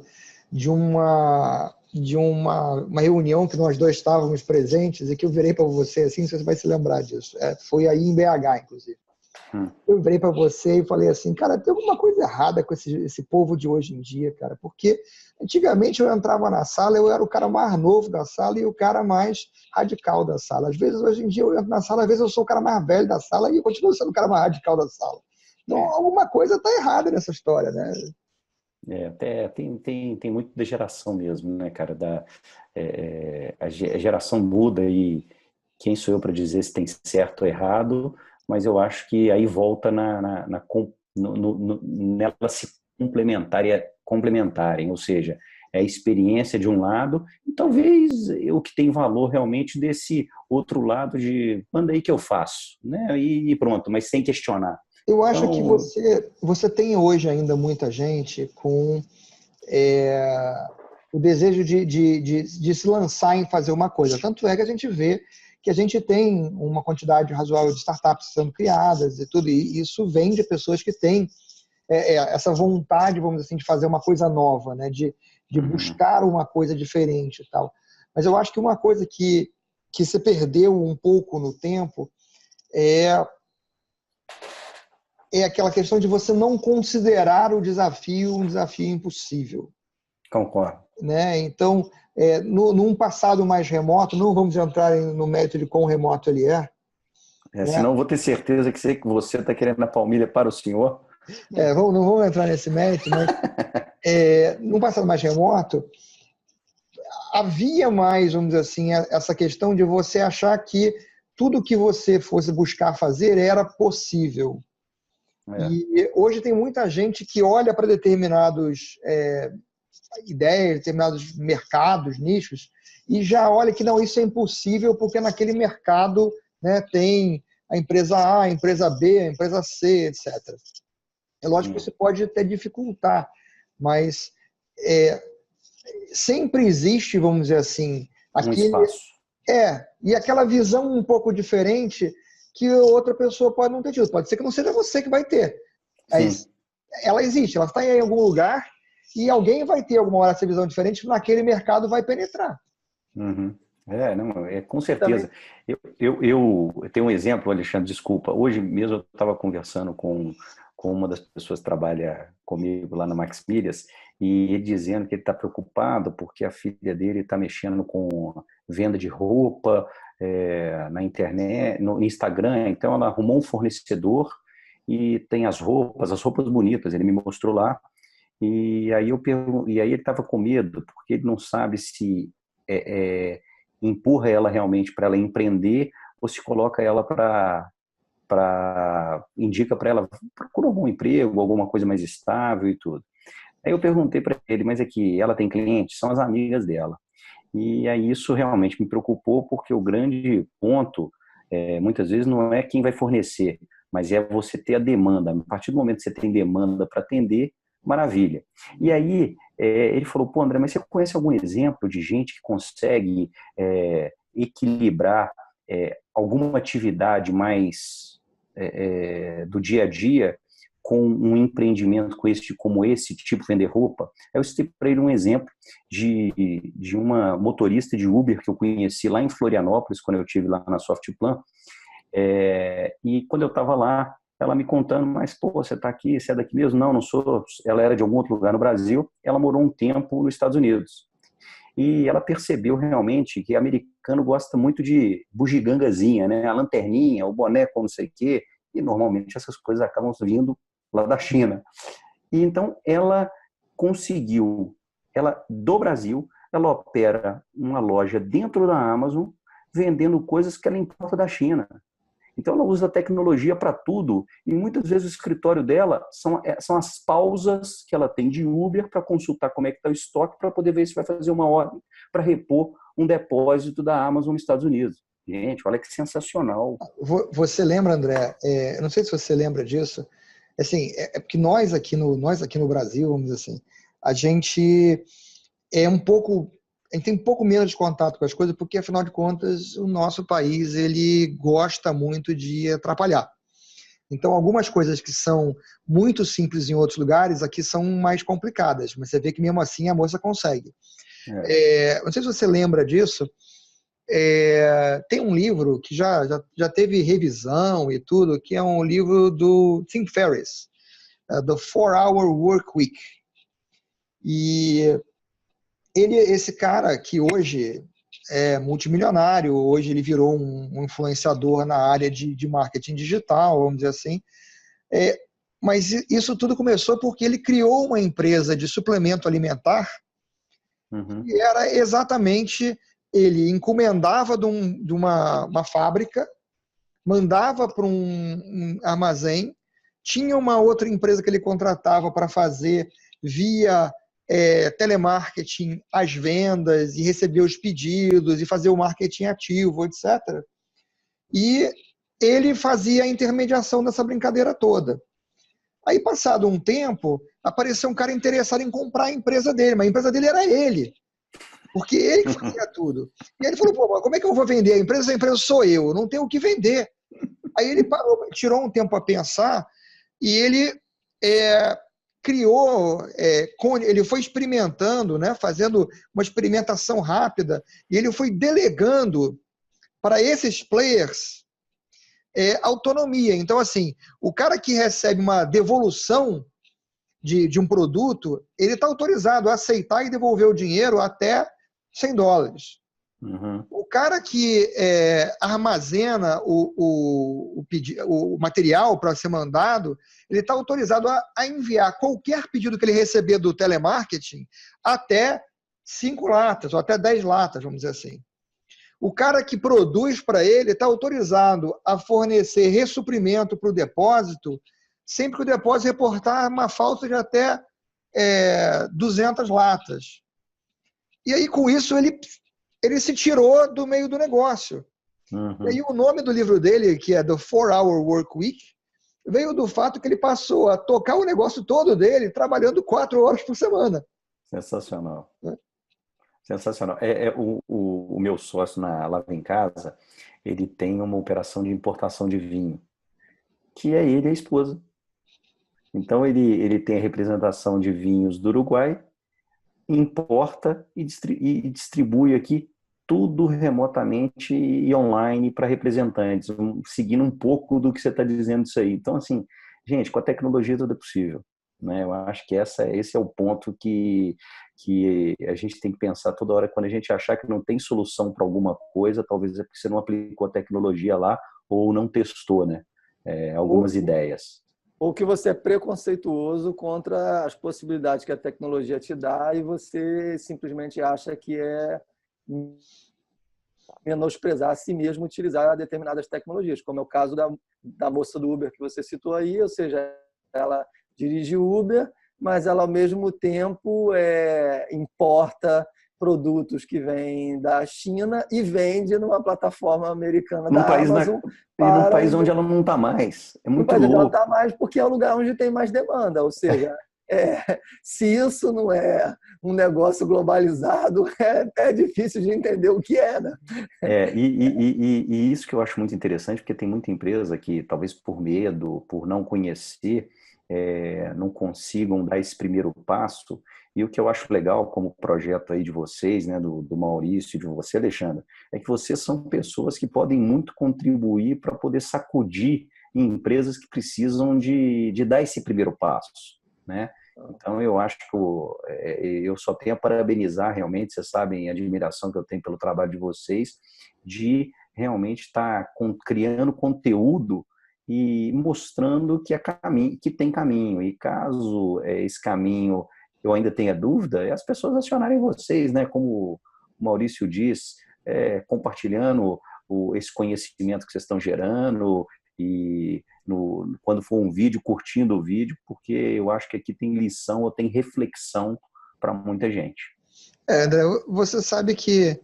S1: de uma reunião que nós dois estávamos presentes e que eu virei para você, assim, você vai se lembrar disso. Foi aí em BH, inclusive. Eu virei para você e falei assim, cara, tem alguma coisa errada com esse povo de hoje em dia, cara, porque antigamente eu entrava na sala, eu era o cara mais novo da sala e o cara mais radical da sala. Às vezes, hoje em dia, eu entro na sala, às vezes eu sou o cara mais velho da sala e eu continuo sendo o cara mais radical da sala. Então, alguma coisa está errada nessa história, né?
S2: Tem muito da geração mesmo, né, cara? A geração muda e quem sou eu para dizer se tem certo ou errado, mas eu acho que aí volta nelas se complementarem, ou seja, é a experiência de um lado e talvez o que tem valor realmente desse outro lado de manda aí que eu faço, né? E pronto, mas sem questionar.
S1: Eu acho que você tem hoje ainda muita gente com o desejo de se lançar em fazer uma coisa. Tanto é que a gente vê que a gente tem uma quantidade razoável de startups sendo criadas e tudo, e isso vem de pessoas que têm essa vontade, vamos dizer assim, de fazer uma coisa nova, né? de buscar uma coisa diferente e tal. Mas eu acho que uma coisa que se perdeu um pouco no tempo é aquela questão de você não considerar o desafio um desafio impossível.
S2: Concordo.
S1: Né? Então, num passado mais remoto, não vamos entrar no mérito de quão remoto ele é. Né?
S2: Senão eu vou ter certeza que você está querendo a palmilha para o senhor.
S1: Não vamos entrar nesse mérito, mas num passado mais remoto, havia mais, vamos dizer assim, essa questão de você achar que tudo que você fosse buscar fazer era possível. E hoje tem muita gente que olha para determinados ideias, determinados mercados, nichos, e já olha que não, isso é impossível porque naquele mercado, né, tem a empresa A, a empresa B, a empresa C, etc. É lógico que você pode até dificultar, mas sempre existe, vamos dizer assim,
S2: um espaço.
S1: E aquela visão um pouco diferente que outra pessoa pode não ter tido. Pode ser que não seja você que vai ter. Mas ela existe, ela está em algum lugar e alguém vai ter alguma hora essa visão diferente, naquele mercado vai penetrar.
S2: Com certeza. Eu tenho um exemplo, Alexandre, desculpa. Hoje mesmo eu estava conversando com uma das pessoas que trabalha comigo lá na Max Milhas e ele dizendo que ele está preocupado porque a filha dele está mexendo com venda de roupa na internet, no Instagram. Então ela arrumou um fornecedor e tem as roupas bonitas. Ele me mostrou lá e aí ele estava com medo porque ele não sabe se empurra ela realmente para ela empreender ou se coloca ela para indica para ela, procura algum emprego, alguma coisa mais estável e tudo. Aí eu perguntei para ele, mas é que ela tem clientes? São as amigas dela. E aí isso realmente me preocupou, porque o grande ponto, muitas vezes, não é quem vai fornecer, mas é você ter a demanda. A partir do momento que você tem demanda para atender, maravilha. E aí ele falou, pô, André, mas você conhece algum exemplo de gente que consegue equilibrar alguma atividade mais do dia a dia com um empreendimento como esse tipo, vender roupa? Eu citei para ele um exemplo de uma motorista de Uber que eu conheci lá em Florianópolis, quando eu estive lá na Softplan, e quando eu estava lá, ela me contando, mas, pô, você está aqui, você é daqui mesmo? Não, não sou. Ela era de algum outro lugar no Brasil, ela morou um tempo nos Estados Unidos. E ela percebeu realmente que americano gosta muito de bugigangazinha, né? A lanterninha, o boné com não sei o quê, e normalmente essas coisas acabam vindo lá da China. E então ela conseguiu, do Brasil, ela opera uma loja dentro da Amazon, vendendo coisas que ela importa da China. Então ela usa a tecnologia para tudo, e muitas vezes o escritório dela são as pausas que ela tem de Uber para consultar como é que está o estoque, para poder ver se vai fazer uma ordem para repor um depósito da Amazon nos Estados Unidos. Gente, olha que sensacional.
S1: Você lembra, André, eu não sei se você lembra disso, assim, porque nós aqui no Brasil, vamos dizer assim, a gente a gente tem um pouco menos de contato com as coisas, porque afinal de contas o nosso país ele gosta muito de atrapalhar. Então algumas coisas que são muito simples em outros lugares aqui são mais complicadas, mas você vê que mesmo assim a moça consegue. Não sei se você lembra disso. Tem um livro que já teve revisão e tudo, que é um livro do Tim Ferriss, The 4-Hour Work Week. E esse cara que hoje é multimilionário, hoje ele virou um influenciador na área de marketing digital, vamos dizer assim. Mas isso tudo começou porque ele criou uma empresa de suplemento alimentar. E era exatamente, ele encomendava de uma fábrica, mandava para um armazém, tinha uma outra empresa que ele contratava para fazer via telemarketing as vendas e receber os pedidos e fazer o marketing ativo, etc. E ele fazia a intermediação dessa brincadeira toda. Aí, passado um tempo, apareceu um cara interessado em comprar a empresa dele, mas a empresa dele era ele, porque ele que fazia tudo. E aí ele falou, pô, como é que eu vou vender a empresa? Essa empresa sou eu não tenho o que vender. Aí ele parou, tirou um tempo a pensar e ele criou, ele foi experimentando, né, fazendo uma experimentação rápida, e ele foi delegando para esses players autonomia. Então, assim, o cara que recebe uma devolução de um produto, ele está autorizado a aceitar e devolver o dinheiro até $100. O cara que armazena o material para ser mandado, ele está autorizado a enviar qualquer pedido que ele receber do telemarketing até 5 latas, ou até 10 latas, vamos dizer assim. O cara que produz para ele está autorizado a fornecer ressuprimento para o depósito, sempre que o depósito reportar uma falta de até 200 latas. E aí, com isso, ele se tirou do meio do negócio. E aí o nome do livro dele, que é The 4-Hour Work Week, veio do fato que ele passou a tocar o negócio todo dele trabalhando 4 horas por semana.
S2: Sensacional. Sensacional. O meu sócio na Lava em Casa, ele tem uma operação de importação de vinho, que é ele e a esposa. Então ele tem a representação de vinhos do Uruguai, importa e distribui aqui tudo remotamente e online para representantes, seguindo um pouco do que você está dizendo disso aí. Então, assim, gente, com a tecnologia tudo é possível, né? Eu acho que esse é o ponto que a gente tem que pensar toda hora. Quando a gente achar que não tem solução para alguma coisa, talvez é porque você não aplicou a tecnologia lá ou não testou, né? Algumas ideias.
S3: Ou que você é preconceituoso contra as possibilidades que a tecnologia te dá e você simplesmente acha que menosprezar a si mesmo, utilizar determinadas tecnologias, como é o caso da moça do Uber que você citou aí, ou seja, ela dirige Uber, mas ela, ao mesmo tempo, importa produtos que vêm da China e vende numa plataforma americana
S2: Num
S3: da
S2: país,
S3: Amazon
S2: num
S3: para
S2: país onde ela não está mais. É
S3: no
S2: muito
S3: país onde ela
S2: louco.
S3: está mais, porque é o lugar onde tem mais demanda. Ou seja, se isso não é um negócio globalizado, é difícil de entender o que é, né?
S2: E isso que eu acho muito interessante, porque tem muita empresa que, talvez por medo, por não conhecer, não consigam dar esse primeiro passo. E o que eu acho legal como projeto aí de vocês, né, do Maurício e de você, Alexandre, é que vocês são pessoas que podem muito contribuir para poder sacudir em empresas que precisam de dar esse primeiro passo, né? Então, eu acho que eu só tenho a parabenizar realmente, vocês sabem a admiração que eu tenho pelo trabalho de vocês, de realmente estar criando conteúdo e mostrando que tem caminho. E caso esse caminho eu ainda tenha dúvida, é as pessoas acionarem vocês, né? Como o Maurício diz, compartilhando esse conhecimento que vocês estão gerando e quando for um vídeo, curtindo o vídeo, porque eu acho que aqui tem lição ou tem reflexão para muita gente.
S1: André, você sabe que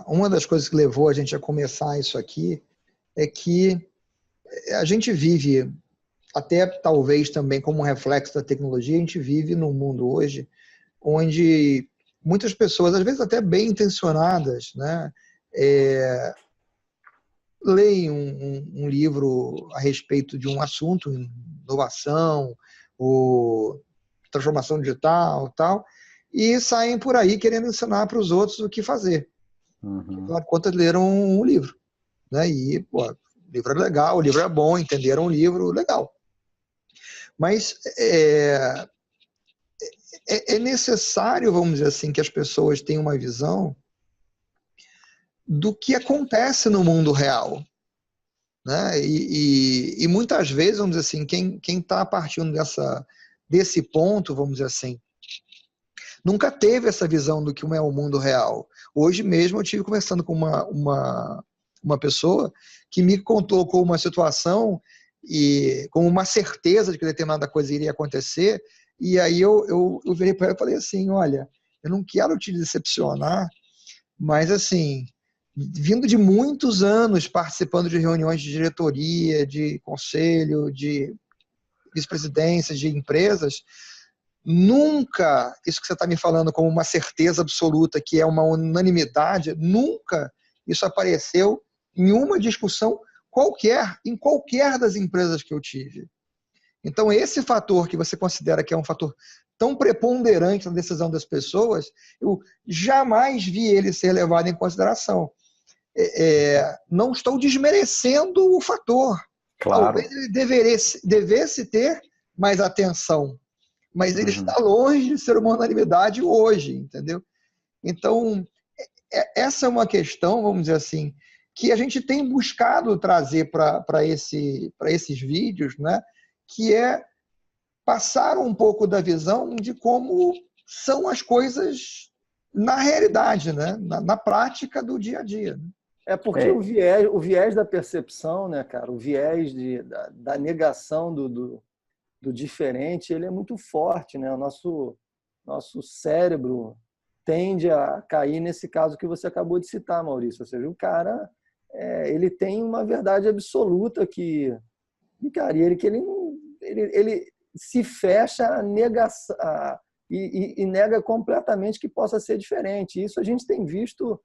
S1: uma das coisas que levou a gente a começar isso aqui é que a gente vive, até talvez também como um reflexo da tecnologia, a gente vive num mundo hoje onde muitas pessoas, às vezes até bem intencionadas, né, leem um livro a respeito de um assunto, inovação, ou transformação digital, tal, e saem por aí querendo ensinar para os outros o que fazer.
S2: Uhum.
S1: Afinal de contas, leram um livro, né? E o livro é legal, o livro é bom, entenderam o livro, legal. Mas é necessário, vamos dizer assim, que as pessoas tenham uma visão do que acontece no mundo real, né? E muitas vezes, vamos dizer assim, quem está partindo desse ponto, vamos dizer assim, nunca teve essa visão do que é o mundo real. Hoje mesmo eu estive conversando com uma pessoa que me colocou uma situação e com uma certeza de que determinada coisa iria acontecer, e aí eu virei para ela e falei assim, olha, eu não quero te decepcionar, mas assim, vindo de muitos anos participando de reuniões de diretoria, de conselho, de vice-presidências de empresas, nunca, isso que você está me falando como uma certeza absoluta, que é uma unanimidade, nunca isso apareceu em uma discussão qualquer, em qualquer das empresas que eu tive. Então, esse fator que você considera que é um fator tão preponderante na decisão das pessoas, eu jamais vi ele ser levado em consideração. Não estou desmerecendo o fator.
S2: Claro.
S1: Talvez ele devesse ter mais atenção, mas ele está longe de ser uma unanimidade hoje, entendeu? Então, essa é uma questão, vamos dizer assim, que a gente tem buscado trazer para esses vídeos, né? Que é passar um pouco da visão de como são as coisas na realidade, né? Na prática do dia a dia. Né?
S3: Porque o viés da percepção, né, cara, o viés da negação do diferente, ele é muito forte, né? O nosso cérebro tende a cair nesse caso que você acabou de citar, Maurício. Ou seja, o cara ele tem uma verdade absoluta que ele se fecha a negação, e nega completamente que possa ser diferente. Isso a gente tem visto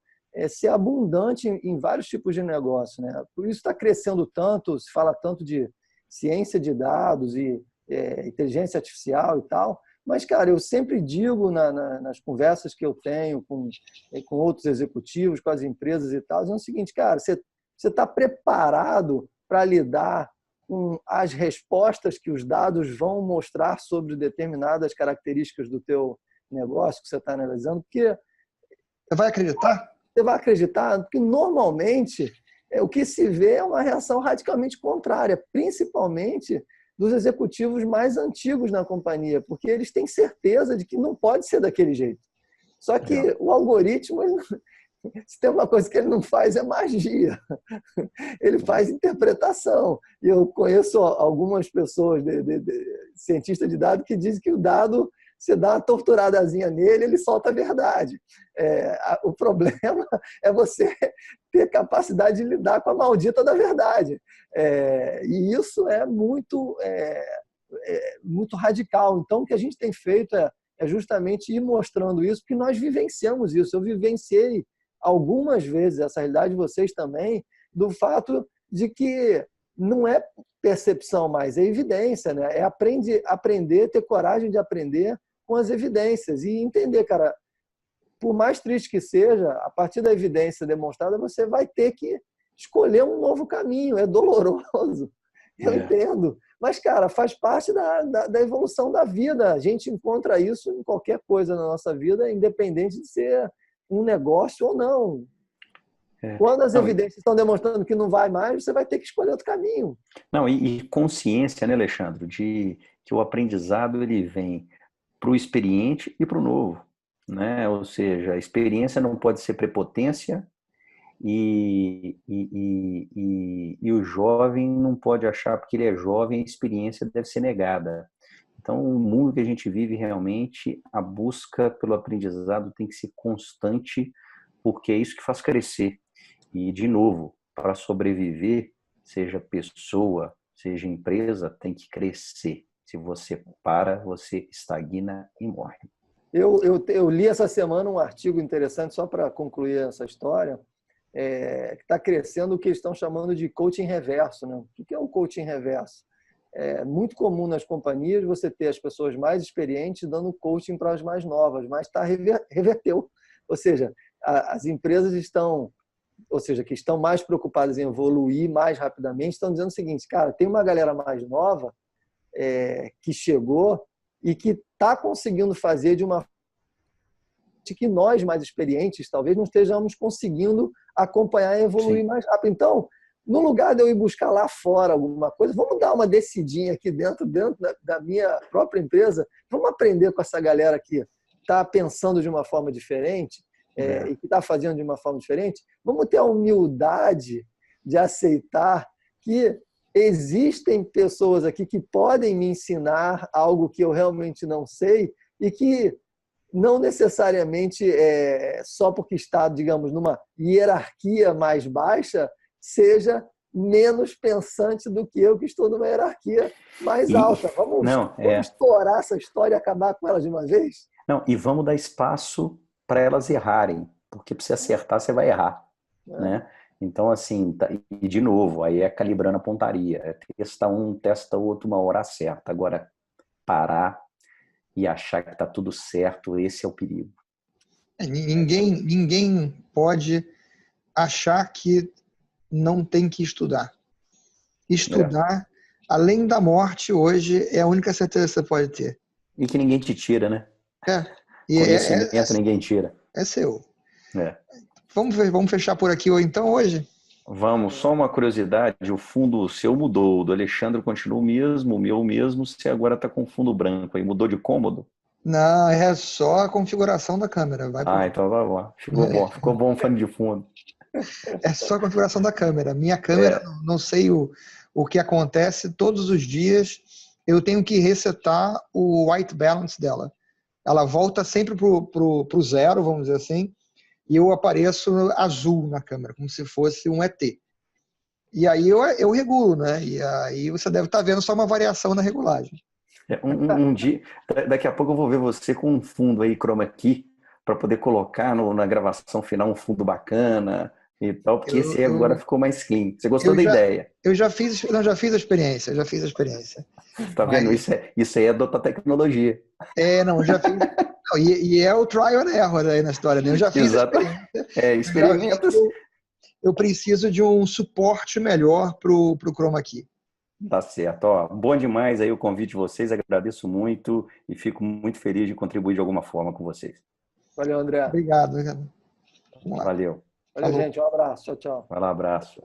S3: ser abundante em vários tipos de negócio, né? Por isso está crescendo tanto, se fala tanto de ciência de dados e inteligência artificial e tal, mas, cara, eu sempre digo nas conversas que eu tenho com outros executivos, com as empresas e tal, é o seguinte, cara, você está preparado para lidar com as respostas que os dados vão mostrar sobre determinadas características do teu negócio que você está analisando? Porque
S1: você vai acreditar?
S3: Você vai acreditar? Porque normalmente o que se vê é uma reação radicalmente contrária, principalmente dos executivos mais antigos na companhia, porque eles têm certeza de que não pode ser daquele jeito. Só que o algoritmo Se tem uma coisa que ele não faz, é magia. Ele faz interpretação. E eu conheço algumas pessoas, cientistas de dados, que dizem que o dado, você dá uma torturadazinha nele, ele solta a verdade. O problema é você ter capacidade de lidar com a maldita da verdade. E isso é muito radical. Então, o que a gente tem feito é justamente ir mostrando isso, porque nós vivenciamos isso. Eu vivenciei algumas vezes essa realidade de vocês também, do fato de que não é percepção mais, é evidência, né? É aprender, ter coragem de aprender com as evidências e entender, cara, por mais triste que seja, a partir da evidência demonstrada, você vai ter que escolher um novo caminho. É doloroso, eu entendo. Mas, cara, faz parte da evolução da vida. A gente encontra isso em qualquer coisa na nossa vida, independente de ser um negócio ou não. Quando as evidências estão demonstrando que não vai mais, você vai ter que escolher outro caminho.
S2: Não, e consciência, né, Alexandre, de que o aprendizado ele vem para o experiente e para o novo, né? Ou seja, a experiência não pode ser prepotência e o jovem não pode achar porque ele é jovem, a experiência deve ser negada. Então, o mundo que a gente vive realmente, a busca pelo aprendizado tem que ser constante, porque é isso que faz crescer. E, de novo, para sobreviver, seja pessoa, seja empresa, tem que crescer. Se você para, você estagna e morre.
S3: Eu li essa semana um artigo interessante, só para concluir essa história, que está crescendo o que eles estão chamando de coaching reverso, né? O que é um coaching reverso? É muito comum nas companhias você ter as pessoas mais experientes dando coaching para as mais novas, mas reverteu. Ou seja, as empresas que estão mais preocupadas em evoluir mais rapidamente, estão dizendo o seguinte, cara, tem uma galera mais nova que chegou e que está conseguindo fazer de uma que nós, mais experientes, talvez não estejamos conseguindo acompanhar e evoluir mais rápido. Então, no lugar de eu ir buscar lá fora alguma coisa, vamos dar uma descidinha aqui dentro da minha própria empresa, vamos aprender com essa galera que está pensando de uma forma diferente e que está fazendo de uma forma diferente. Vamos ter a humildade de aceitar que existem pessoas aqui que podem me ensinar algo que eu realmente não sei e que não necessariamente só porque está, digamos, numa hierarquia mais baixa, seja menos pensante do que eu, que estou numa hierarquia mais alta. Vamos estourar essa história e acabar com ela de uma vez?
S2: Não, e vamos dar espaço para elas errarem, porque para você acertar, você vai errar. Né? Então, assim, e de novo, aí é calibrando a pontaria. Testa um, testa outro, uma hora acerta. Agora, parar e achar que está tudo certo, esse é o perigo.
S1: Ninguém pode achar que não tem que estudar. Estudar, além da morte, hoje é a única certeza que você pode ter.
S2: E que ninguém te tira, né?
S1: Conhecimento
S2: ninguém tira.
S1: É seu. Vamos fechar por aqui então hoje?
S2: Vamos, só uma curiosidade, o fundo seu mudou, o do Alexandre continua o mesmo, o meu mesmo, você agora está com fundo branco, aí mudou de cômodo?
S1: Não, é só a configuração da câmera.
S2: Então vai lá, ficou bom o fone de fundo.
S1: É só a configuração da câmera. Minha câmera, não sei o que acontece, todos os dias eu tenho que resetar o white balance dela. Ela volta sempre pro zero, vamos dizer assim, e eu apareço azul na câmera, como se fosse um ET. E aí eu regulo, né? E aí você deve estar vendo só uma variação na regulagem.
S2: Um dia, daqui a pouco eu vou ver você com um fundo aí, chroma key, para poder colocar na gravação final um fundo bacana e tal, porque esse aí agora ficou mais clean. Você gostou da ideia?
S1: Eu já fiz a experiência,
S2: Tá vendo? Isso aí é adotar tecnologia.
S1: Já fiz. E é o trial and error aí na história, né? Eu já fiz a experiência.
S2: Experimentos.
S1: Eu preciso de um suporte melhor pro chroma key.
S2: Tá certo. Ó, bom demais aí o convite de vocês, agradeço muito e fico muito feliz de contribuir de alguma forma com vocês.
S3: Valeu, André.
S1: Obrigado.
S2: Valeu.
S3: Valeu, gente. Um abraço. Tchau, tchau.
S2: Vai lá, abraço.